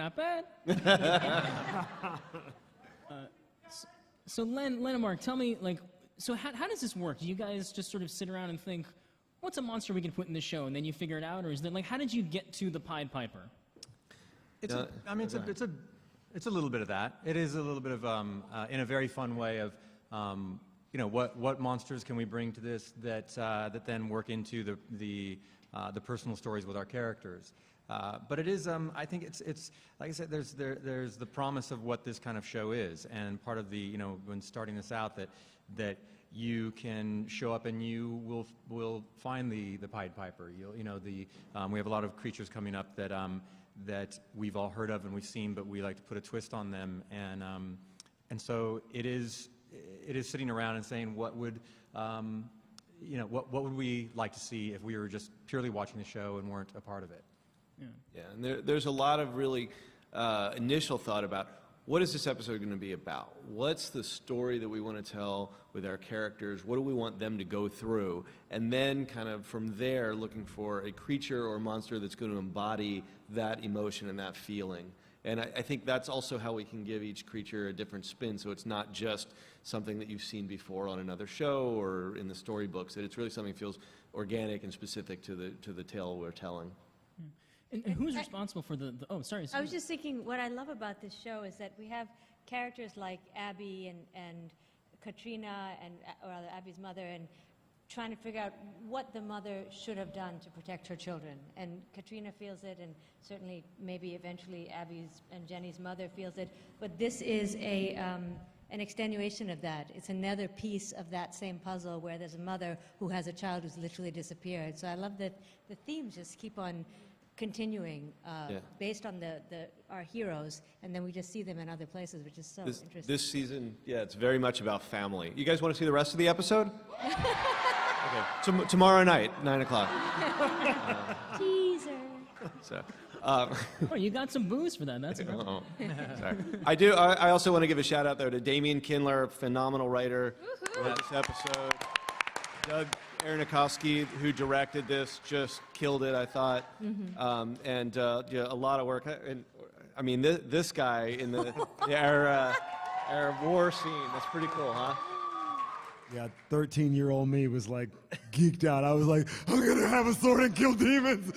not bad. So Len and Mark, tell me, like, so how does this work? Do you guys just sort of sit around and think, what's a monster we can put in the show, and then you figure it out, or is there, like, how did you get to the Pied Piper? It's a little bit of that. It is a little bit of, in a very fun way of, you know, what monsters can we bring to this that then work into the personal stories with our characters. But it is, I think it's like I said, there's the promise of what this kind of show is, and part of the, you know, when starting this out, that you can show up and you will find the Pied Piper. You know, we have a lot of creatures coming up that we've all heard of and we've seen, but we like to put a twist on them, and so it is sitting around and saying, what would you know, what would we like to see if we were just purely watching the show and weren't a part of it? Yeah, and there's a lot of really initial thought about what is this episode going to be about? What's the story that we want to tell with our characters? What do we want them to go through? And then kind of from there looking for a creature or monster that's going to embody that emotion and that feeling. And I think that's also how we can give each creature a different spin, so it's not just something that you've seen before on another show or in the storybooks, that it's really something that feels organic and specific to the tale we're telling. And who's responsible for the oh, sorry. I was just thinking, what I love about this show is that we have characters like Abby and Katrina, or rather Abby's mother, and trying to figure out what the mother should have done to protect her children. And Katrina feels it, and certainly maybe eventually Abby's and Jenny's mother feels it. But this is an extenuation of that. It's another piece of that same puzzle where there's a mother who has a child who's literally disappeared. So I love that the themes just keep on continuing based on our heroes, and then we just see them in other places, which is so interesting. This season, yeah, it's very much about family. You guys want to see the rest of the episode? Okay. Tomorrow night, 9 o'clock. Teaser. So, oh, you got some booze for that. That's impressive. Sorry. I also want to give a shout out there to Damian Kindler, phenomenal writer, wrote this episode. Doug Aronofsky, who directed this, just killed it, I thought. And yeah, a lot of work. And I mean, this guy in the Arab war scene, that's pretty cool, huh? Yeah, 13-year-old me was like geeked out. I was like, I'm gonna have a sword and kill demons.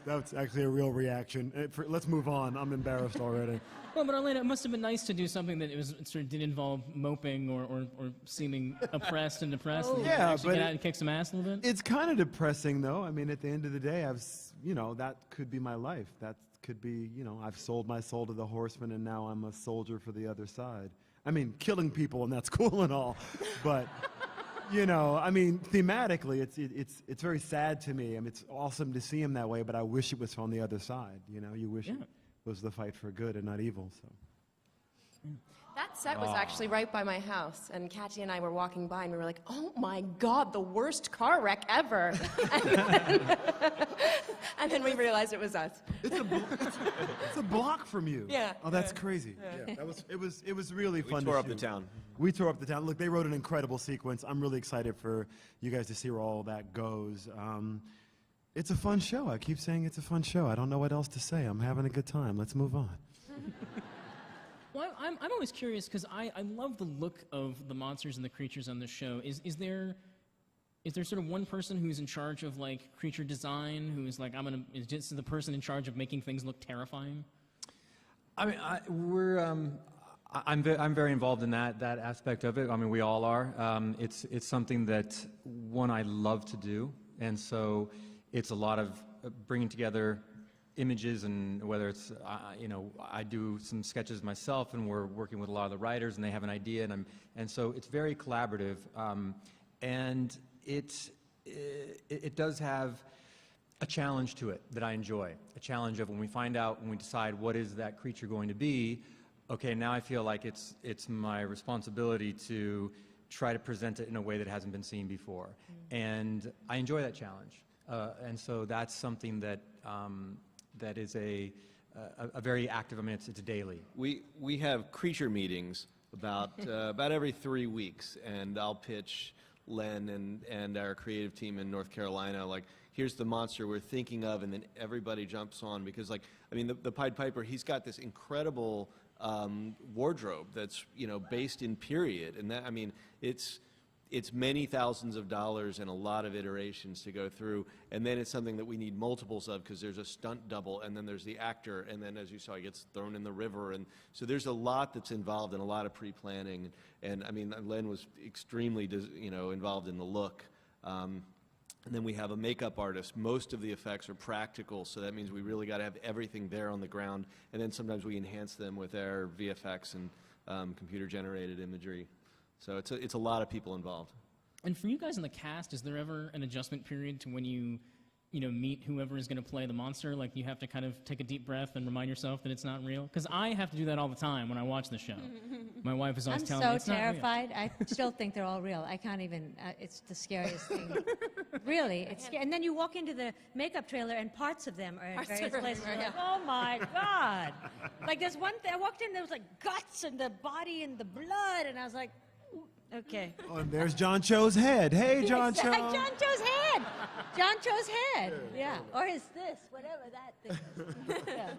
That's actually a real reaction. Let's move on. I'm embarrassed already. Well, but Orlando, it must have been nice to do something that sort of didn't involve moping or seeming oppressed and depressed. And yeah, actually but get out and kick some ass a little bit. It's kind of depressing, though. I mean, at the end of the day, that could be my life. That could be, I've sold my soul to the horsemen, and now I'm a soldier for the other side. I mean, killing people, and that's cool and all, but. I mean, thematically, it's very sad to me. I mean, it's awesome to see him that way, but I wish it was from the other side. You wish it was the fight for good and not evil. So. That set was actually right by my house, and Katya and I were walking by, and we were like, "Oh my God, the worst car wreck ever!" And then we realized it was us. It's a block from you. Yeah. Oh, that's crazy. Yeah. It was really fun. We tore up the town. We tore up the town. Look, they wrote an incredible sequence. I'm really excited for you guys to see where all that goes. It's a fun show. I keep saying it's a fun show. I don't know what else to say. I'm having a good time. Let's move on. Well, I'm always curious because I love the look of the monsters and the creatures on the show. Is there sort of one person who's in charge of like creature design, who's like is just the person in charge of making things look terrifying? I mean, I'm very involved in that aspect of it. I mean, we all are. It's something that I love to do, and so it's a lot of bringing together images, and whether it's I do some sketches myself, and we're working with a lot of the writers, and they have an idea, and so it's very collaborative, and it does have a challenge to it that I enjoy. A challenge of when we decide what is that creature going to be. Okay, now I feel like it's my responsibility to try to present it in a way that hasn't been seen before, and I enjoy that challenge, and so that's something that is a very active. I mean, it's daily. We have creature meetings about every 3 weeks, and I'll pitch Len and our creative team in North Carolina, like, here's the monster we're thinking of, and then everybody jumps on because, like, I mean, the Pied Piper, he's got this incredible wardrobe that's, you know, based in period, and that, I mean, it's many thousands of dollars and a lot of iterations to go through, and then it's something that we need multiples of because there's a stunt double, and then there's the actor, and then, as you saw, he gets thrown in the river, and so there's a lot that's involved and a lot of pre-planning, and I mean, Len was extremely, you know, involved in the look. And then we have a makeup artist. Most of the effects are practical, so that means we really got to have everything there on the ground, and then sometimes we enhance them with our VFX and computer-generated imagery. So it's a lot of people involved. And for you guys in the cast, is there ever an adjustment period to when you meet whoever is going to play the monster? Like, you have to kind of take a deep breath and remind yourself that it's not real? Because I have to do that all the time when I watch the show. My wife is always telling me I'm it's so not real. terrified. I still think they're all real. I can't even. It's the scariest thing. Really, it's and then you walk into the makeup trailer and parts of them are in Parts various are places. everywhere, Like, oh my God! Like, there's one thing I walked in, there was like guts and the body and the blood, and I was like, okay. Oh, and there's John Cho's head. Hey, John Cho. Like John Cho's head. John Cho's head. Yeah. Or is this whatever that thing is? Yeah.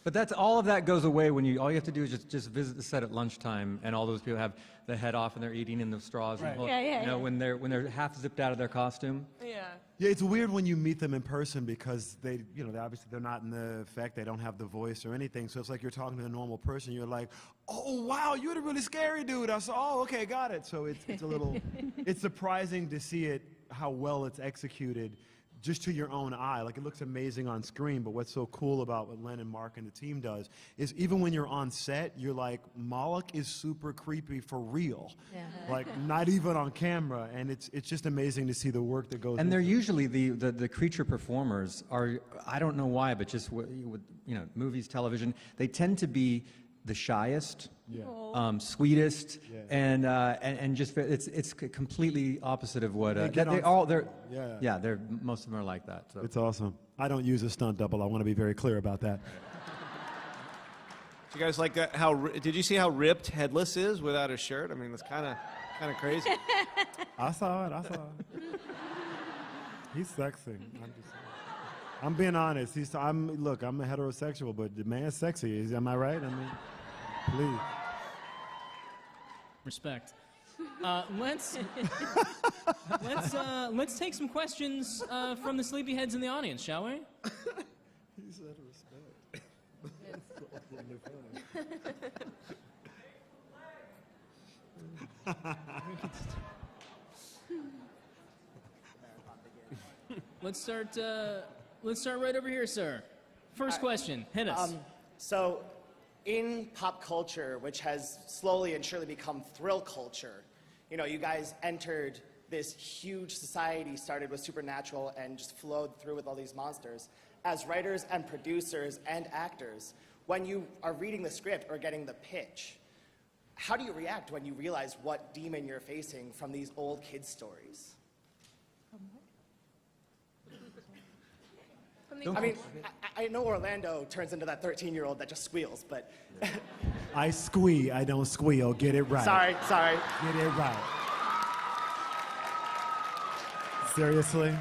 But that's all of that goes away when all you have to do is just visit the set at lunchtime, and all those people have the head off and they're eating in the straws. Right. And Yeah, you know, yeah. when they're half zipped out of their costume. Yeah. Yeah, it's weird when you meet them in person because they, you know, obviously they're not in the effect, they don't have the voice or anything. So it's like you're talking to a normal person. You're like, oh wow, you're the really scary dude. I said, oh okay, got it. So it's a little, it's surprising to see it how well it's executed, just to your own eye. Like, it looks amazing on screen, but what's so cool about what Len and Mark and the team does is even when you're on set, you're like, Moloch is super creepy for real. Yeah. Like, Not even on camera, and it's just amazing to see the work that goes and they're into it. usually the creature performers are, I don't know why, but just with you know, movies, television, they tend to be the shyest, sweetest, Yeah. and just it's completely opposite of what They get they're on- all they're Yeah. they're most of them are like that. So. It's awesome. I don't use a stunt double. I want to be very clear about that. Do you guys like that? Did you see how ripped Headless is without his shirt? I mean, that's kind of crazy. I saw it. He's sexy. I'm being honest. Look, I'm a heterosexual, but the man's sexy. Am I right? I mean, please. Respect. Let's take some questions from the sleepyheads in the audience, shall we? He said respect. Let's start right over here, sir. First question, hit us. So, in pop culture, which has slowly and surely become thrill culture, you know, you guys entered this huge society, started with Supernatural, and just flowed through with all these monsters. As writers and producers and actors, when you are reading the script or getting the pitch, how do you react when you realize what demon you're facing from these old kids' stories? I mean, I know Orlando turns into that 13-year-old that just squeals, but I squee. I don't squeal. Get it right. sorry. Get it right. Seriously?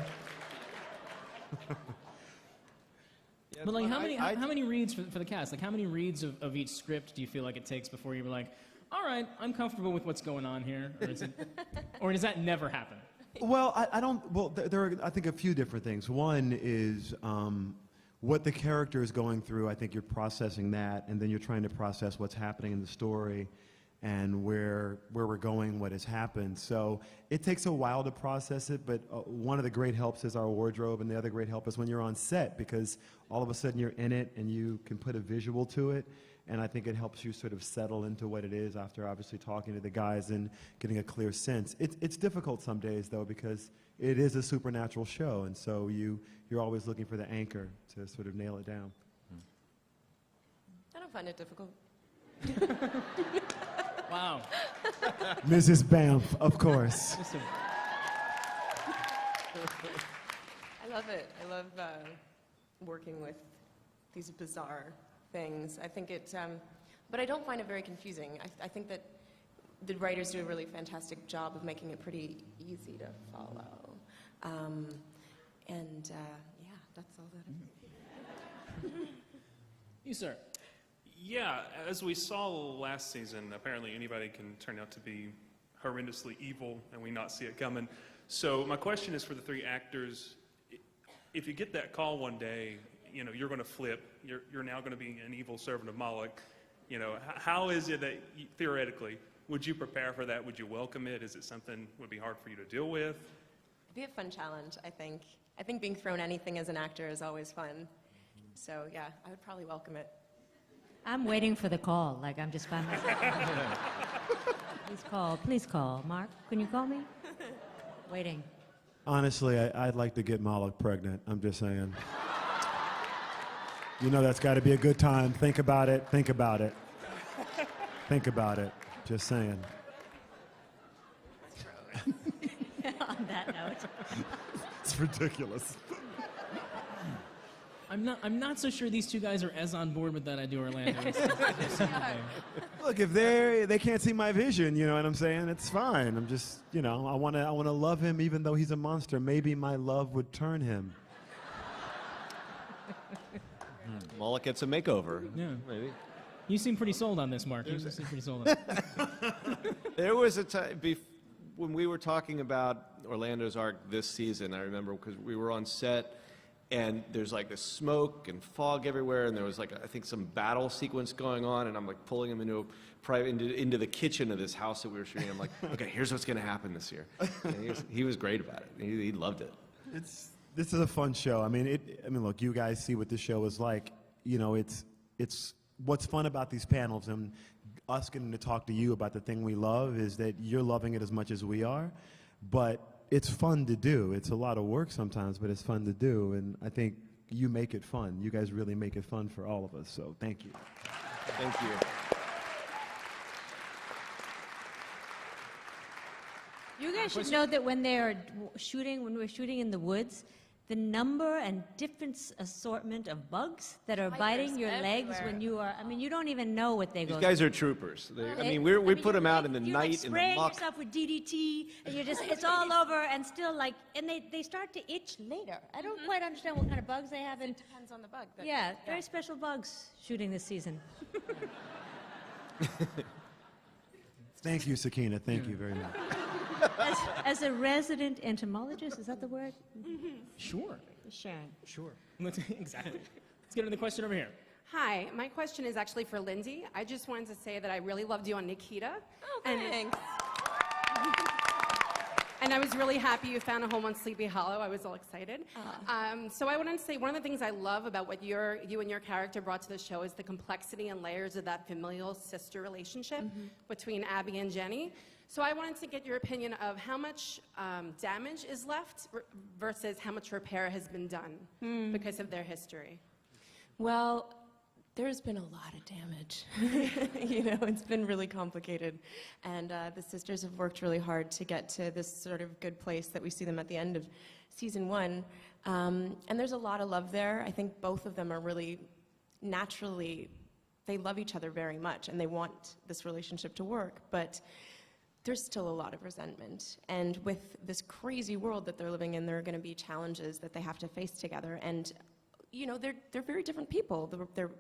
But like, how many reads for the cast? Like, how many reads of each script do you feel like it takes before you're like, all right, I'm comfortable with what's going on here, or does that never happen? Well, I don't. Well, there are, I think, a few different things. One is what the character is going through. I think you're processing that, and then you're trying to process what's happening in the story and where we're going, what has happened. So it takes a while to process it, but one of the great helps is our wardrobe, and the other great help is when you're on set, because all of a sudden you're in it and you can put a visual to it. And I think it helps you sort of settle into what it is after obviously talking to the guys and getting a clear sense. It's difficult some days, though, because it is a supernatural show, and so you're always looking for the anchor to sort of nail it down. I don't find it difficult. Wow. Mrs. Banff, of course. I love it. I love working with these bizarre things. I think it, but I don't find it very confusing. I think that the writers do a really fantastic job of making it pretty easy to follow. And yeah, that's all that. You, sir. Yeah, as we saw last season, apparently anybody can turn out to be horrendously evil, and we not see it coming. So my question is for the three actors: if you get that call one day, you know you're going to flip. You're now going to be an evil servant of Moloch. You know, how is it that theoretically would you prepare for that? Would you welcome it? Is it something that would be hard for you to deal with? It'd be a fun challenge, I think. I think being thrown anything as an actor is always fun. So yeah, I would probably welcome it. I'm waiting for the call, like I'm just by myself. Please call. Mark, can you call me? Waiting. Honestly, I'd like to get Moloch pregnant. I'm just saying. You know that's got to be a good time. Think about it. Think about it. Think about it. Just saying. On that note. It's ridiculous. I'm not so sure these two guys are as on board with that idea, Orlando. Look, if they can't see my vision, you know what I'm saying? It's fine. I'm just, you know, I want to love him even though he's a monster. Maybe my love would turn him. Moloch gets a makeover. Yeah. Maybe. You seem pretty sold on this, Mark. You seem pretty sold on it. There was a time when we were talking about Orlando's arc this season, I remember, because we were on set, and there's like this smoke and fog everywhere, and there was like, I think, some battle sequence going on, and I'm like pulling him into the kitchen of this house that we were shooting. I'm like, okay, here's what's going to happen this year. And he was great about it. He loved it. This is a fun show. I mean, look, you guys see what this show is like. You know, it's what's fun about these panels and us getting to talk to you about the thing we love is that you're loving it as much as we are, but it's fun to do. It's a lot of work sometimes, but it's fun to do, and I think you make it fun. You guys really make it fun for all of us, so thank you. Thank you. You guys should know that when we're shooting in the woods, the number and different assortment of bugs that are biting your legs when you are, I mean, you don't even know what they go These through. guys are troopers. We put them out in the you're night like in the spraying muck. yourself with DDT, and you're just, it's all over, and still like, and they start to itch later. I don't quite understand what kind of bugs they have. And Depends on the bug. yeah, very special bugs shooting this season. Thank you, Sakina. Thank you very much. As a resident entomologist, is that the word? Sure. Sharon. Sure. Exactly. Let's get to the question over here. Hi, my question is actually for Lyndie. I just wanted to say that I really loved you on Nikita. Oh, thanks. And I was really happy you found a home on Sleepy Hollow. I was all excited. So I wanted to say one of the things I love about what you and your character brought to the show is the complexity and layers of that familial sister relationship between Abby and Jenny. So I wanted to get your opinion of how much damage is left versus how much repair has been done because of their history. Well, there's been a lot of damage. You know, it's been really complicated. And the sisters have worked really hard to get to this sort of good place that we see them at the end of season 1. And there's a lot of love there. I think both of them are really naturally, they love each other very much and they want this relationship to work. But there's still a lot of resentment. And with this crazy world that they're living in, there are going to be challenges that they have to face together. And, you know, they're very different people. Their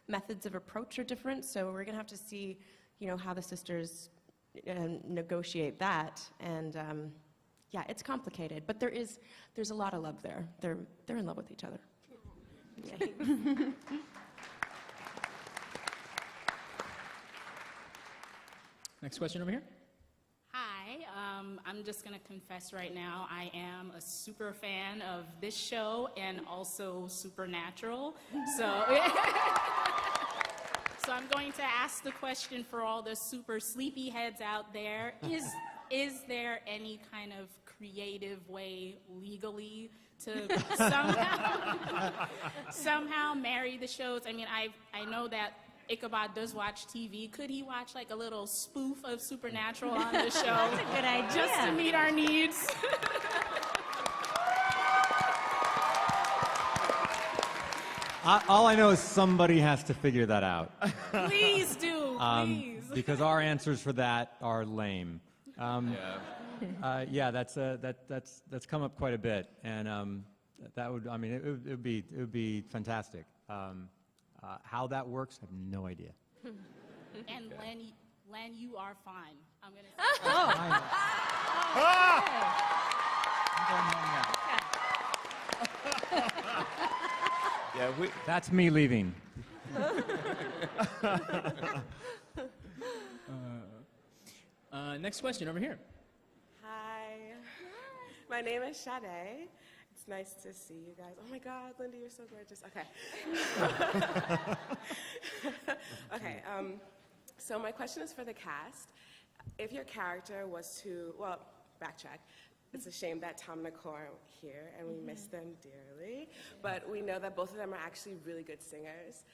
methods of approach are different, so we're going to have to see, you know, how the sisters negotiate that. And, yeah, it's complicated, but there's a lot of love there. They're in love with each other. Yeah. Next question over here. Hi, I'm just going to confess right now, I am a super fan of this show and also Supernatural. So, so I'm going to ask the question for all the super sleepy heads out there. Is there any kind of creative way legally to somehow marry the shows? I mean, I know that Ichabod does watch TV. Could he watch like a little spoof of Supernatural on the show? That's a good idea. Just to meet our needs. All I know is somebody has to figure that out. Please do, please. Because our answers for that are lame. Yeah, that's come up quite a bit, and That would, I mean, it would be fantastic. How that works, I have no idea. And Len, you are fine. I'm gonna say. Yeah, That's me leaving. Next question over here. Hi. My name is Sade. It's nice to see you guys. Oh my God, Lyndie, you're so gorgeous. Okay. Okay, so my question is for the cast. If your character was to, well, backtrack. It's a shame that Tom and Nicole aren't here, and we miss them dearly. But we know that both of them are actually really good singers.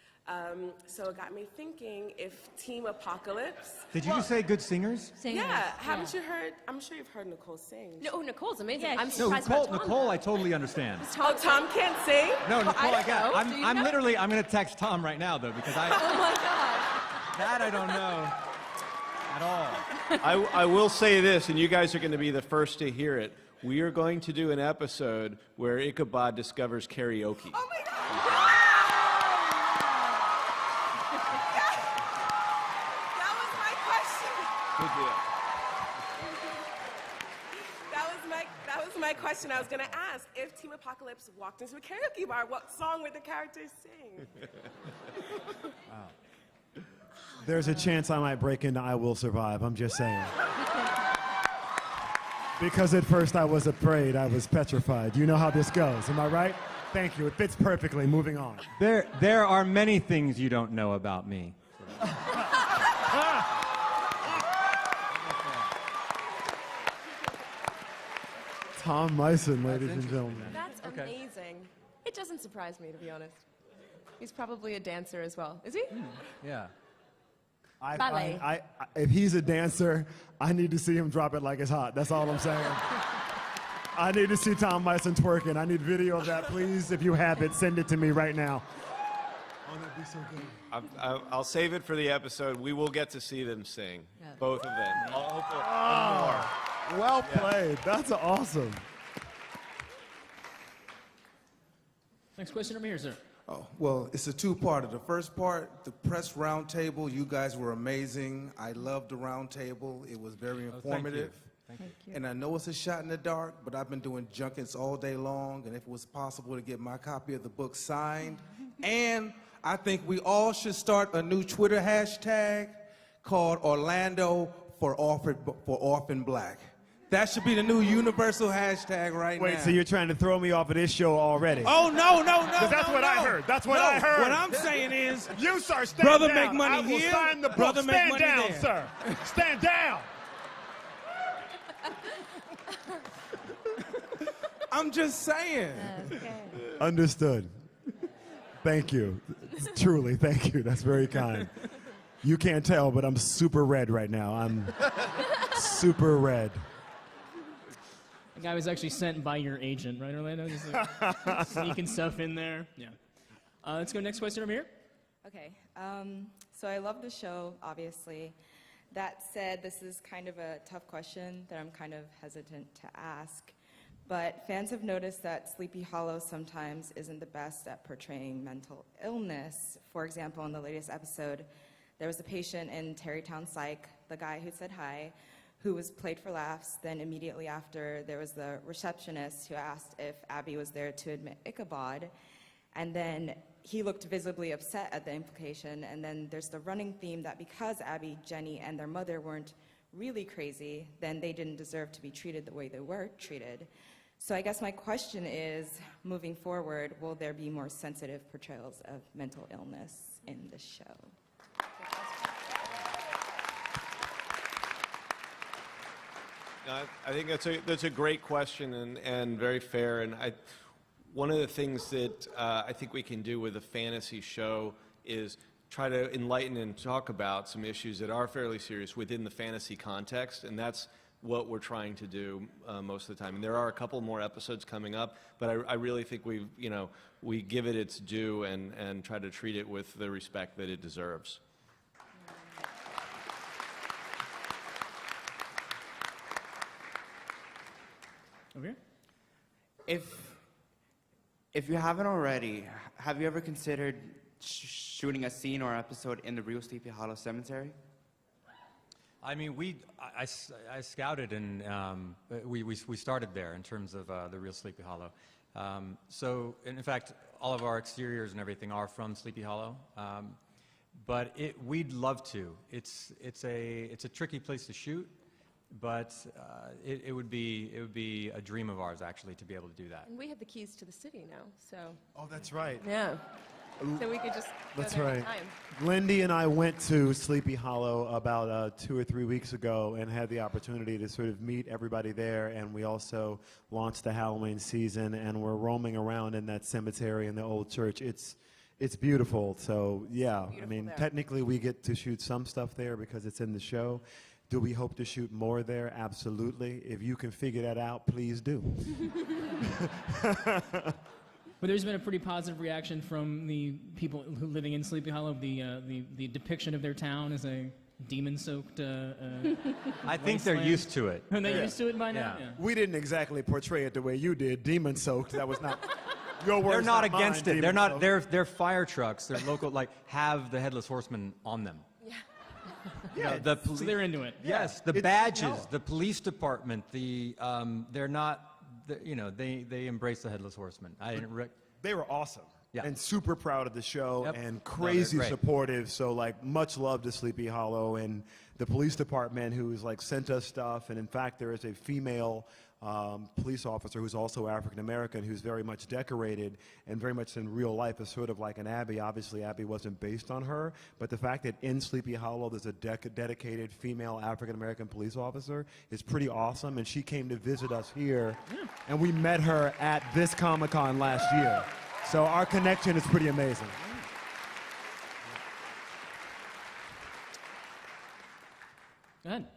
So it got me thinking if Team Apocalypse... Did you just say good singers? Yeah, haven't you heard? I'm sure you've heard Nicole sing. No, Nicole's amazing. Yeah, I'm No, surprised Nicole, about Tom. Nicole, I totally understand. Oh, Tom can't sing? No, Nicole, I got. know. Do you I'm know? literally. I'm going to text Tom right now though because I. Oh my God. That I don't know at all. I will say this, and you guys are going to be the first to hear it. We are going to do an episode where Ichabod discovers karaoke. Oh my God! That was my question. Good deal. That was my question I was going to ask. If Team Apocalypse walked into a karaoke bar, what song would the characters sing? There's a chance I might break into I Will Survive. I'm just saying. Because at first I was afraid, I was petrified. You know how this goes, am I right? Thank you, it fits perfectly, moving on. There are many things you don't know about me. Tom Meissen, ladies and gentlemen. That's amazing. It doesn't surprise me, to be honest. He's probably a dancer as well. Is he? Yeah. Ballet. If he's a dancer, I need to see him drop it like it's hot. That's all I'm saying. I need to see Tom Meissen twerking. I need video of that, please. If you have it, send it to me right now. Oh, that'd be so good. I'll save it for the episode. We will get to see them sing, both of them. Hopefully, more. Well played. That's awesome. Next question over here, sir. Oh, well, it's a two-parter. The first part, the press roundtable, you guys were amazing. I loved the roundtable. It was very informative. Thank you. And I know it's a shot in the dark, but I've been doing junkets all day long, and if it was possible to get my copy of the book signed. And I think we all should start a new Twitter hashtag called Orlando for Orphan Black. That should be the new universal hashtag right now. Wait, so you're trying to throw me off of this show already? Oh, no. That's what I heard. That's what I heard. What I'm saying is, You, sir, stand brother down. make money I will here, sign the book. brother make Stand money down, there. sir. Stand down. I'm just saying. Understood. Thank you. Truly, thank you. That's very kind. You can't tell, but I'm super red right now. I'm super red. The guy was actually sent by your agent, right, Orlando? Just like sneaking stuff in there. Yeah. Let's go next question over here. Okay, so I love the show, obviously. That said, this is kind of a tough question that I'm kind of hesitant to ask. But fans have noticed that Sleepy Hollow sometimes isn't the best at portraying mental illness. For example, in the latest episode, there was a patient in Tarrytown Psych, the guy who said hi, who was played for laughs. Then immediately after, there was the receptionist who asked if Abby was there to admit Ichabod. And then he looked visibly upset at the implication. And then there's the running theme that because Abby, Jenny, and their mother weren't really crazy, then they didn't deserve to be treated the way they were treated. So I guess my question is, moving forward, will there be more sensitive portrayals of mental illness in the show? I think that's a great question and very fair. And one of the things that I think we can do with a fantasy show is try to enlighten and talk about some issues that are fairly serious within the fantasy context, and that's what we're trying to do most of the time. And there are a couple more episodes coming up, but I really think we give it its due and try to treat it with the respect that it deserves. Over here. If if you haven't already, have you ever considered shooting a scene or episode in the real Sleepy Hollow Cemetery? I mean, I scouted and we started there in terms of the real Sleepy Hollow. So, in fact, all of our exteriors and everything are from Sleepy Hollow. But we'd love to. It's a tricky place to shoot, but it would be a dream of ours actually to be able to do that. And we have the keys to the city now, so. Oh, that's right. Yeah. So we could just go That's there right. anytime. Lyndie and I went to Sleepy Hollow about 2 or 3 weeks ago and had the opportunity to sort of meet everybody there. And we also launched the Halloween season, and we're roaming around in that cemetery and the old church. It's beautiful. So yeah, I mean, there. technically we get to shoot some stuff there because it's in the show. Do we hope to shoot more there? Absolutely. If you can figure that out, please do. But there's been a pretty positive reaction from the people who living in Sleepy Hollow. The depiction of their town as a demon-soaked. I think they're used to it. Are they used to it by now? Yeah. Yeah. We didn't exactly portray it the way you did, demon-soaked. That was not your words. They're not mine, against it. They're not. demon-soaked. They're fire trucks. They're local. Like have the headless horseman on them. Yeah, So they're into it. Yes, the badges, the police department, they're not. They embrace the headless horseman. They were awesome. Yeah. And super proud of the show. Yep. And No, crazy they're great. supportive. So like much love to Sleepy Hollow and the police department who's like sent us stuff. And in fact, there is a female police officer who's also African American who's very much decorated and very much in real life is sort of like an Abby. Obviously, Abby wasn't based on her, but the fact that in Sleepy Hollow there's a dedicated female African American police officer is pretty awesome. And she came to visit us here, and we met her at this Comic-Con last year. So our connection is pretty amazing. Go ahead.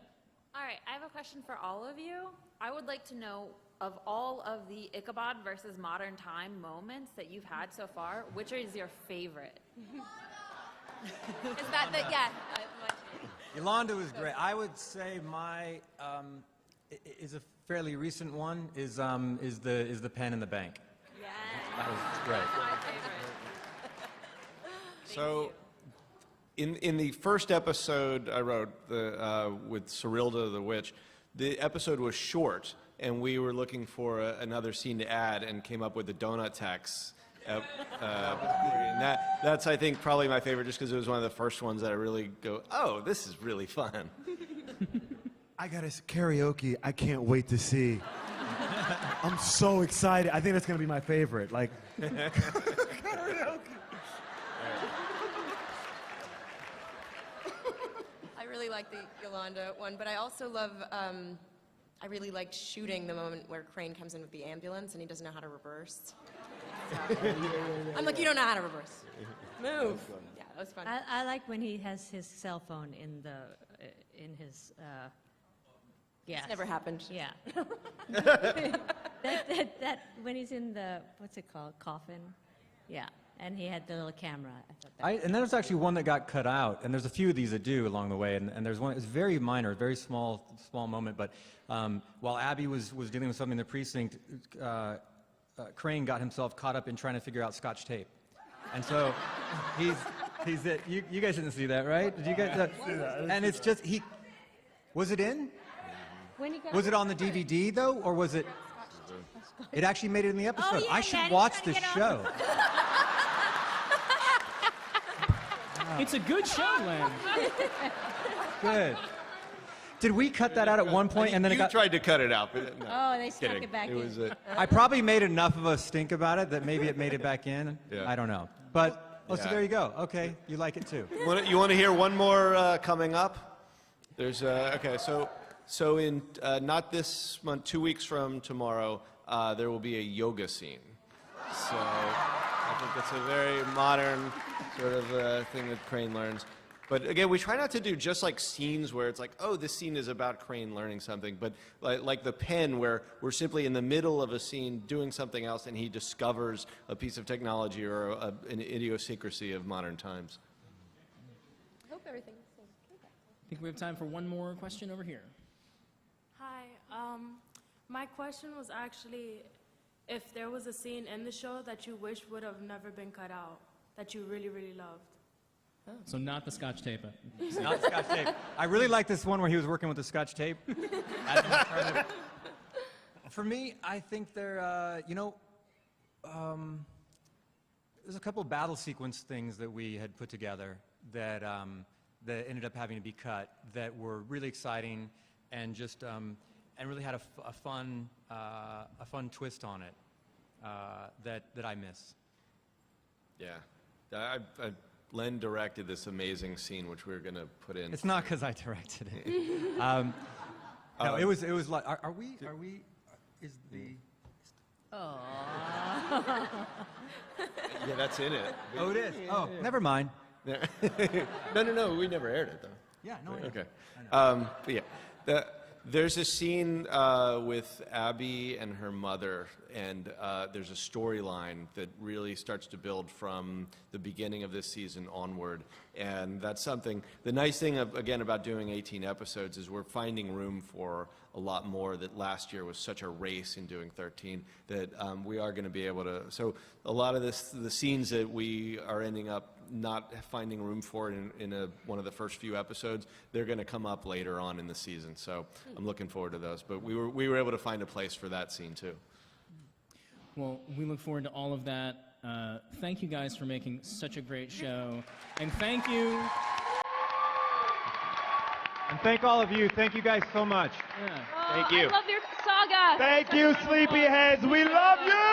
All right, I have a question for all of you. I would like to know, of all of the Ichabod versus Modern Time moments that you've had so far, which is your favorite? Is that the, yeah. Yolanda was great. I would say my is a fairly recent one is the pen in the bank. Yeah. That was great. That's my favorite. So, in the first episode I wrote with Cyrilda the Witch, the episode was short, and we were looking for another scene to add, and came up with the donut tax. And that's I think probably my favorite, just because it was one of the first ones that I really go, oh, this is really fun. I got a karaoke I can't wait to see. I'm so excited. I think that's going to be my favorite. Like, karaoke. I really like the Yolanda one, but I also love, I really liked shooting the moment where Crane comes in with the ambulance and he doesn't know how to reverse. So, I'm like, you don't know how to reverse. Move. Yeah, that was fun. I like when he has his cell phone in his. Yeah. It's never happened. Yeah. that when he's in the what's it called, coffin. Yeah. And he had the little camera. I thought that And there's actually one that got cut out, and there's a few of these that do along the way, and there's one, it's very minor, very small moment, but while Abby was dealing with something in the precinct, Crane got himself caught up in trying to figure out Scotch tape. And so he's it. You guys didn't see that, right? Did you guys? And it's just, was it in? when he got Was it on the DVD, though, or was it? It actually made it in the episode. yeah, I should yeah, he's watch trying this to get show. It's a good show, Len. Good. Did we cut that out at one point, and then it You got? tried to cut it out, but no. Oh, they stuck Kidding. it back It was in. I probably made enough of a stink about it that maybe it made it back in. Yeah. I don't know. But, so Yeah. there you go. Okay, you like it too. You want to hear one more coming up? There's okay. So in not this month, 2 weeks from tomorrow, there will be a yoga scene. So I think that's a very modern sort of thing that Crane learns. But again, we try not to do just like scenes where it's like, oh, this scene is about Crane learning something, but like the pen where we're simply in the middle of a scene doing something else and he discovers a piece of technology or an idiosyncrasy of modern times. I hope everything. I think we have time for one more question over here. Hi. My question was actually, if there was a scene in the show that you wish would have never been cut out, that you really, really loved. So not the Scotch tape. Not Scotch tape. I really like this one where he was working with the Scotch tape. For me, I think there's a couple battle sequence things that we had put together that that ended up having to be cut that were really exciting and just and really had a fun twist on it that I miss. Yeah, Len directed this amazing scene, which we're going to put in. It's not because I directed it. No, it was like, are we, is the... Oh. Yeah, that's in it. Oh, it is? Oh, never mind. No, we never aired it, though. Yeah, no, I know. Okay. But yeah, there's a scene with Abby and her mother, and there's a storyline that really starts to build from the beginning of this season onward. And that's something, the nice thing, again, about doing 18 episodes is we're finding room for a lot more. That last year was such a race in doing 13 that we are going to be able to, so a lot of the scenes that we are ending up not finding room for in one of the first few episodes, they're going to come up later on in the season. So I'm looking forward to those. But we were able to find a place for that scene too. Well, we look forward to all of that. Thank you guys for making such a great show. And thank you. And thank all of you. Thank you guys so much. Yeah. Thank you. I love your saga. Thank you, sleepyheads. We love you.